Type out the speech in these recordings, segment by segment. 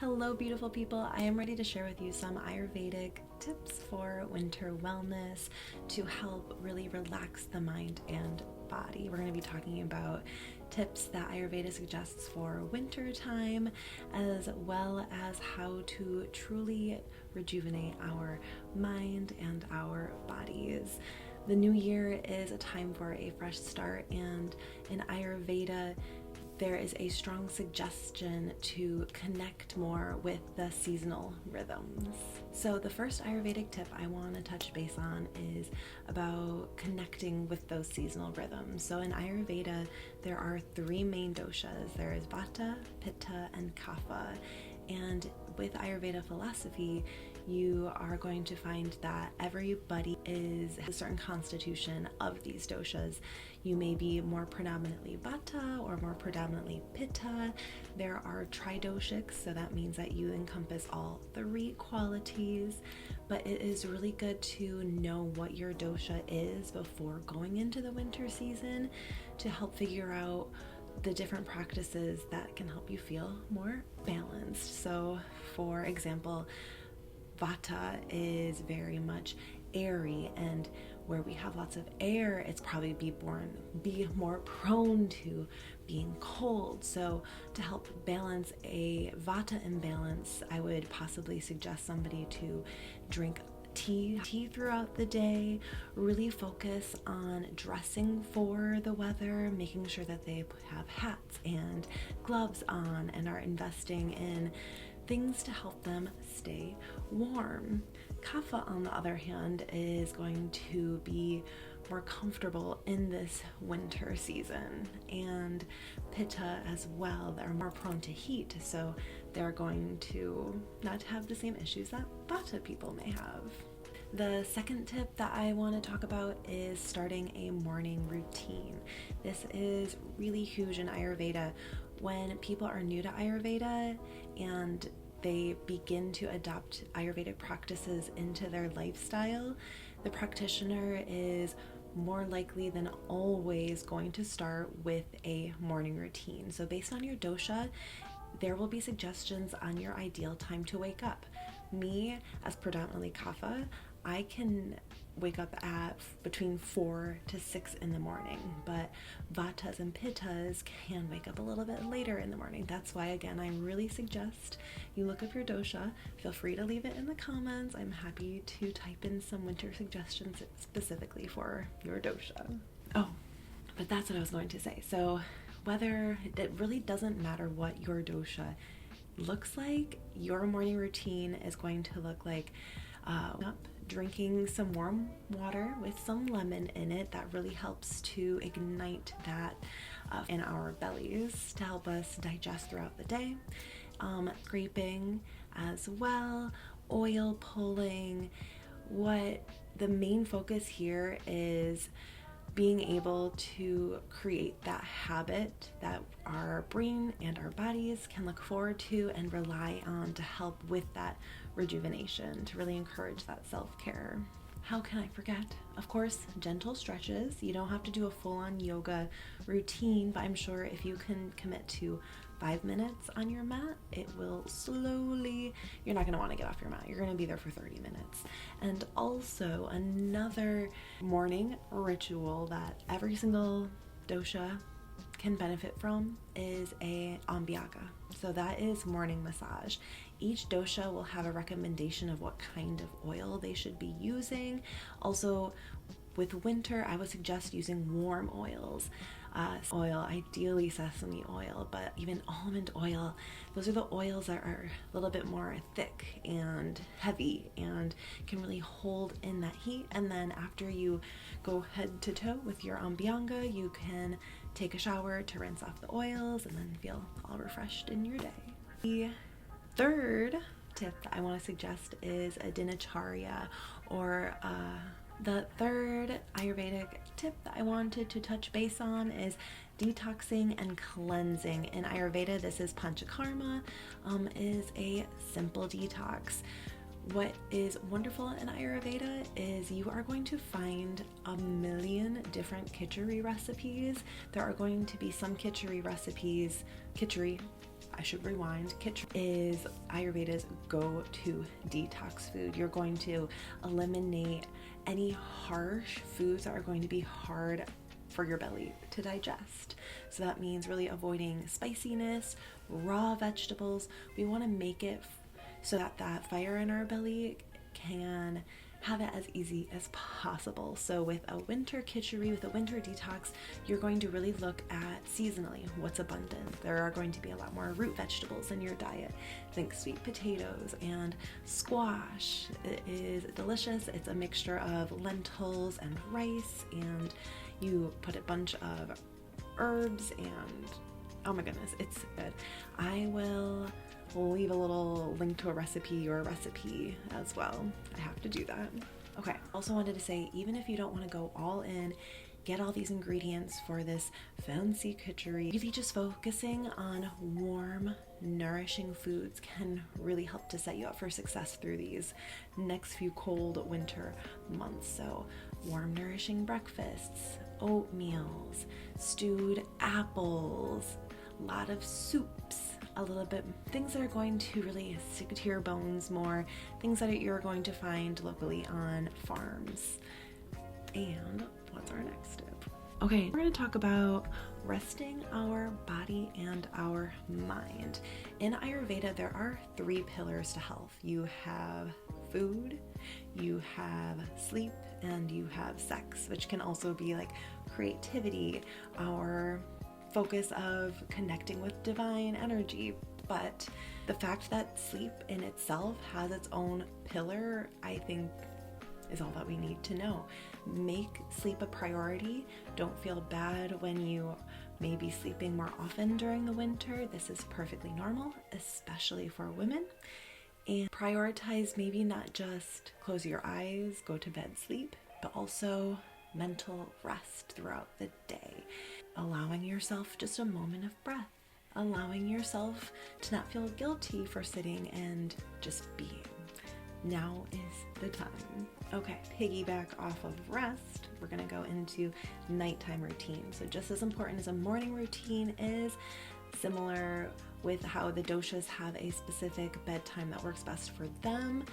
Hello, beautiful people. I am ready to share with you some Ayurvedic tips for winter wellness to help really relax the mind and body. We're going to be talking about tips that Ayurveda suggests for winter time, as well as how to truly rejuvenate our mind and our bodies. The new year is a time for a fresh start, and in Ayurveda, there is a strong suggestion to connect more with the seasonal rhythms. So the first Ayurvedic tip I want to touch base on is about connecting with those seasonal rhythms. So in Ayurveda, there are three main doshas. There is Vata, Pitta, and Kapha. And with Ayurveda philosophy, you are going to find that everybody is a certain constitution of these doshas. You may be more predominantly Vata or more predominantly Pitta. There are tridoshics, so that means that you encompass all three qualities, but it is really good to know what your dosha is before going into the winter season to help figure out the different practices that can help you feel more balanced. So, for example, Vata is very much airy, and where we have lots of air, it's probably be more prone to being cold. So to help balance a Vata imbalance, I would possibly suggest somebody to drink tea throughout the day, really focus on dressing for the weather, making sure that they have hats and gloves on and are investing in things to help them stay warm. Kapha, on the other hand, is going to be more comfortable in this winter season, and Pitta as well. They're more prone to heat, so they're going to not have the same issues that Vata people may have. The second tip that I want to talk about is starting a morning routine. This is really huge in Ayurveda. When people are new to Ayurveda and they begin to adopt Ayurvedic practices into their lifestyle, the practitioner is more likely than always going to start with a morning routine. So based on your dosha, there will be suggestions on your ideal time to wake up. Me, as predominantly Kapha, I can wake up at between 4 to 6 in the morning, but Vatas and Pittas can wake up a little bit later in the morning. That's why, again, I really suggest you look up your dosha. Feel free to leave it in the comments. I'm happy to type in some winter suggestions specifically for your dosha. Oh, but that's what I was going to say. So whether it really doesn't matter what your dosha looks like, your morning routine is going to look like drinking some warm water with some lemon in it. That really helps to ignite that in our bellies to help us digest throughout the day. Scraping as well, oil pulling. What the main focus here is being able to create that habit that our brain and our bodies can look forward to and rely on to help with that rejuvenation, to really encourage that self-care. How can I forget? Of course, gentle stretches. You don't have to do a full-on yoga routine, but I'm sure if you can commit to 5 minutes on your mat, it will slowly, you're not going to want to get off your mat. You're going to be there for 30 minutes. And also another morning ritual that every single dosha can benefit from is a Ambhyanga. So that is morning massage. Each dosha will have a recommendation of what kind of oil they should be using. Also, with winter, I would suggest using warm oils. Ideally sesame oil, but even almond oil. Those are the oils that are a little bit more thick and heavy and can really hold in that heat. And then after you go head to toe with your Ambhyanga, you can take a shower to rinse off the oils and then feel all refreshed in your day. The third tip that I want to suggest is a dinacharya, or the third Ayurvedic tip that I wanted to touch base on is detoxing and cleansing. In Ayurveda, this is panchakarma, is a simple detox. What is wonderful in Ayurveda is you are going to find a million different khichdi recipes. There are going to be some khichdi I should rewind. Khichdi is Ayurveda's go-to detox food. You're going to eliminate any harsh foods that are going to be hard for your belly to digest. So that means really avoiding spiciness, raw vegetables. We want to make it so that that fire in our belly can have it as easy as possible. So with a winter khichdi, with a winter detox, you're going to really look at seasonally what's abundant. There are going to be a lot more root vegetables in your diet. Think sweet potatoes and squash. It is delicious. It's a mixture of lentils and rice, and you put a bunch of herbs, and oh my goodness, it's good. I will leave a little link to a recipe or a recipe as well. I have to do that. Okay, also wanted to say, even if you don't want to go all in, get all these ingredients for this fancy khichdi, really just focusing on warm, nourishing foods can really help to set you up for success through these next few cold winter months. So warm, nourishing breakfasts, oatmeals, stewed apples, a lot of soups, a little bit things that are going to really stick to your bones more, things that you're going to find locally on farms. And what's our next tip? Okay, we're going to talk about resting our body and our mind. In Ayurveda, there are 3 pillars to health. You have food, you have sleep, and you have sex, which can also be like creativity, our focus of connecting with divine energy. But the fact that sleep in itself has its own pillar, I think, is all that we need to know. Make sleep a priority. Don't feel bad when you may be sleeping more often during the winter. This is perfectly normal, especially for women. And prioritize maybe not just close your eyes, go to bed, sleep, but also mental rest throughout the day. Allowing yourself just a moment of breath. Allowing yourself to not feel guilty for sitting and just being. Now is the time. Okay, piggyback off of rest, we're gonna go into nighttime routine. So just as important as a morning routine is, similar with how the doshas have a specific bedtime that works best for them.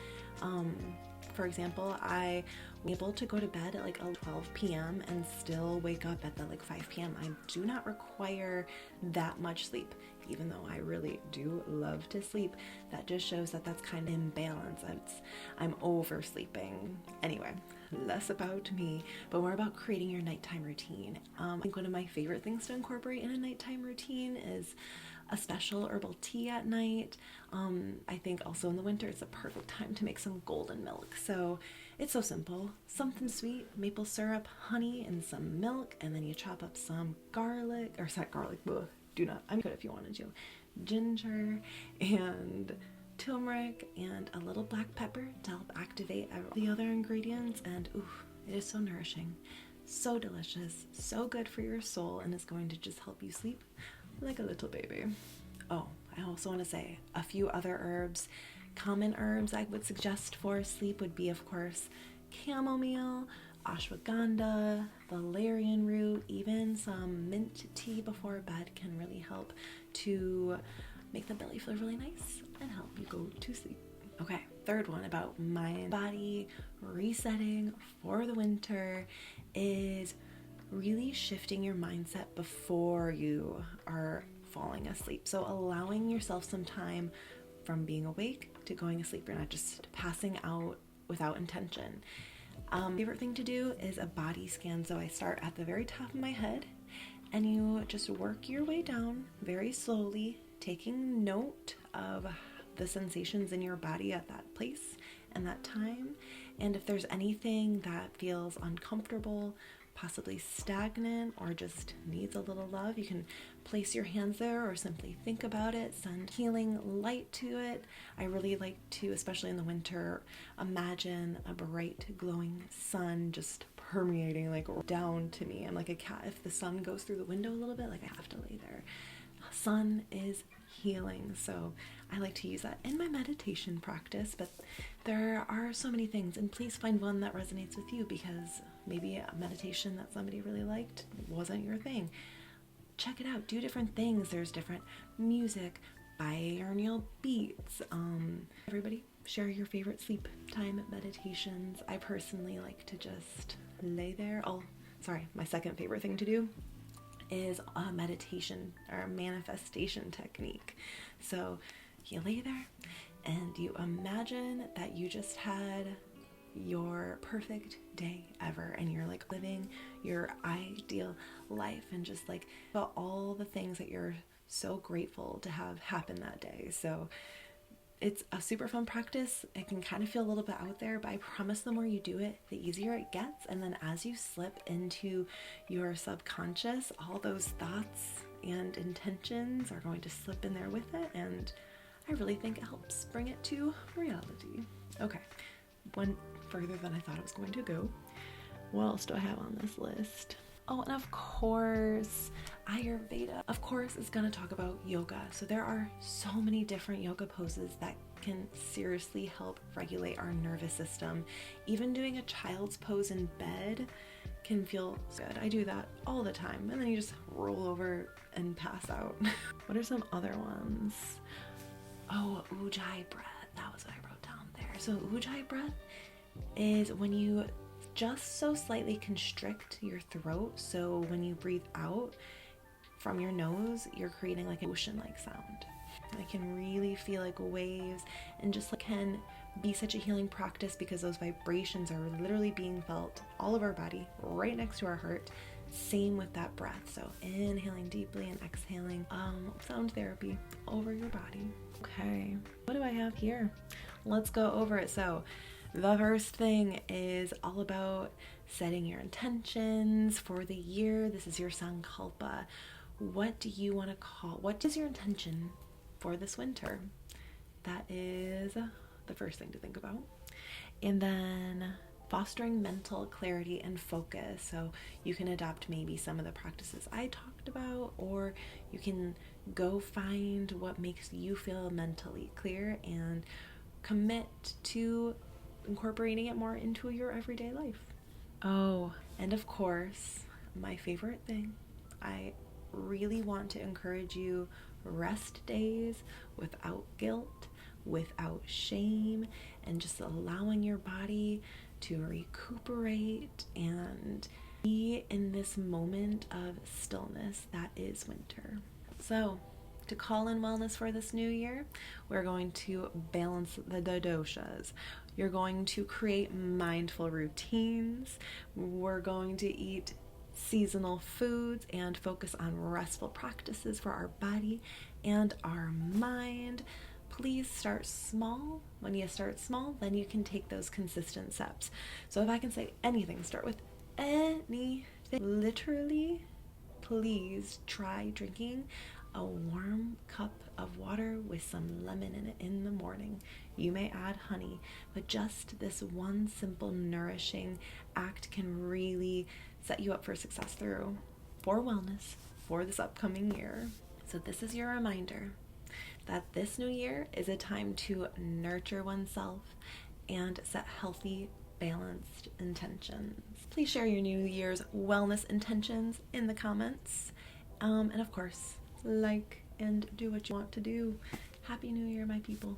For example, I was able to go to bed at like 12 p.m. and still wake up at the 5 p.m. I do not require that much sleep, even though I really do love to sleep. That just shows that that's kind of imbalance. I'm oversleeping. Anyway, less about me, but more about creating your nighttime routine. I think one of my favorite things to incorporate in a nighttime routine is a special herbal tea at night. I think also in the winter it's a perfect time to make some golden milk. So it's so simple. Something sweet, maple syrup, honey, and some milk, and then you chop up some garlic, or not garlic, do not, I could if you wanted to, ginger and turmeric and a little black pepper to help activate the other ingredients, and ooh, it is so nourishing, so delicious, so good for your soul, and is going to just help you sleep like a little baby. Oh, I also want to say a few other herbs. Common herbs I would suggest for sleep would be, of course, chamomile, ashwagandha, valerian root, even some mint tea before bed can really help to make the belly feel really nice and help you go to sleep. Okay, third one about mind, body, resetting for the winter is really shifting your mindset before you are falling asleep. So allowing yourself some time from being awake to going to sleep. You're not just passing out without intention. Favorite thing to do is a body scan. So I start at the very top of my head and you just work your way down very slowly, taking note of the sensations in your body at that place and that time. And if there's anything that feels uncomfortable, possibly stagnant, or just needs a little love, you can place your hands there or simply think about it, send healing light to it. I really like to, especially in the winter, imagine a bright glowing sun just permeating down to me. I'm like a cat. If the sun goes through the window a little bit, I have to lay there. Sun is healing, so I like to use that in my meditation practice. But there are so many things, and please find one that resonates with you, because maybe a meditation that somebody really liked wasn't your thing. Check it out. Do different things. There's different music, binaural beats. Everybody share your favorite sleep time meditations. I personally like to just lay there. Oh, sorry, my second favorite thing to do is a meditation or a manifestation technique. So you lay there and you imagine that you just had your perfect day ever and you're like living your ideal life and just like about all the things that you're so grateful to have happen that day. So it's a super fun practice. It can kind of feel a little bit out there, but I promise the more you do it, the easier it gets. And then as you slip into your subconscious, all those thoughts and intentions are going to slip in there with it. And I really think it helps bring it to reality. Okay, one further than I thought it was going to go. What else do I have on this list? Oh, and of course, Ayurveda, of course, is going to talk about yoga. So there are so many different yoga poses that can seriously help regulate our nervous system. Even doing a child's pose in bed can feel good. I do that all the time. And then you just roll over and pass out. What are some other ones? Oh, Ujjayi breath. That was what I wrote down there. So Ujjayi breath is when you just so slightly constrict your throat, so when you breathe out from your nose, you're creating like an ocean-like sound. I can really feel like waves and just like can be such a healing practice because those vibrations are literally being felt all over our body, right next to our heart. Same with that breath. So inhaling deeply and exhaling sound therapy over your body. Okay, what do I have here? Let's go over it. So the first thing is all about setting your intentions for the year. This is your Sankalpa. What do you want to call? What is your intention for this winter? That is the first thing to think about. And then fostering mental clarity and focus. So you can adopt maybe some of the practices I talked about, or you can go find what makes you feel mentally clear and commit to incorporating it more into your everyday life. Oh, and of course, my favorite thing, I really want to encourage you rest days without guilt, without shame, and just allowing your body to recuperate and be in this moment of stillness that is winter. So, to call in wellness for this new year, we're going to balance the doshas. You're going to create mindful routines. We're going to eat seasonal foods and focus on restful practices for our body and our mind. Please start small. When you start small, then you can take those consistent steps. So if I can say anything, start with anything. Literally, please try drinking a warm cup of water with some lemon in it in the morning. You may add honey, but just this one simple nourishing act can really set you up for success for wellness for this upcoming year. So this is your reminder that this new year is a time to nurture oneself and set healthy, balanced intentions. Please share your New Year's wellness intentions in the comments. And of course, like and do what you want to do. Happy New Year, my people.